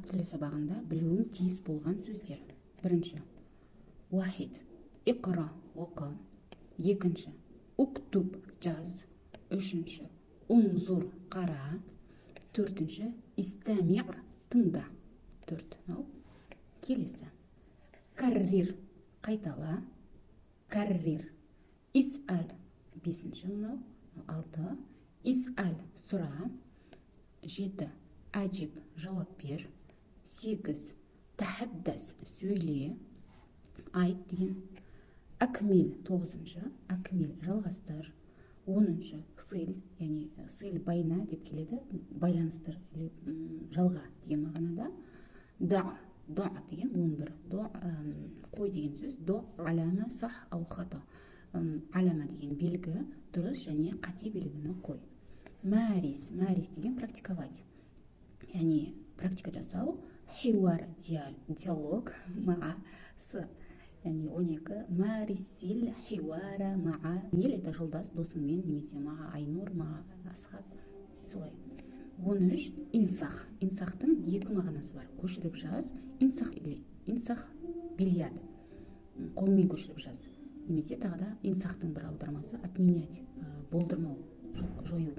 тілі сабағында білуің тиіс болған сөздер. Бірінші, уахид, иқра, оқы. Екінші, уктуб, жаз. Үшінші, унзур, қара. Төртінші, истамиғ, тыңда. Төрт. Келесі. Каррир, қайтала. Каррир. Исәл. Бесінші мынау. Алты. Исәл, сұра. Жеті. Әжіп, жауап бер. Сегіз. Тахаддас, сөйле. Айт деген. Акмил, тоғызыншы. Акмил, жалғастыр. Оныншы, сыл, яғни сыл байна деп келеді, байланыстыр, жалға деген мағынада. Да деген 11. Қой деген сөз. До алама сах ау хата. Алама деген белгі, дұрыс және қате белгіні қой. Марис деген практиковать. Яғни практика жасау. Хиуар, диалог, ма с. Яғни 12. Марисил хиуара ма. Мел это жолдас, досыңмен, немесе ма Айнур, ма Асхат. Солай. 13. Инсах. Инсахтың екі мағынасы бар. Көшіріп жаз. Инсах или инсах бильяд. Қолмен көшіріп жаз. Немесе тағы да инсахтың бір аудармасы отменять, болдырмау, жою.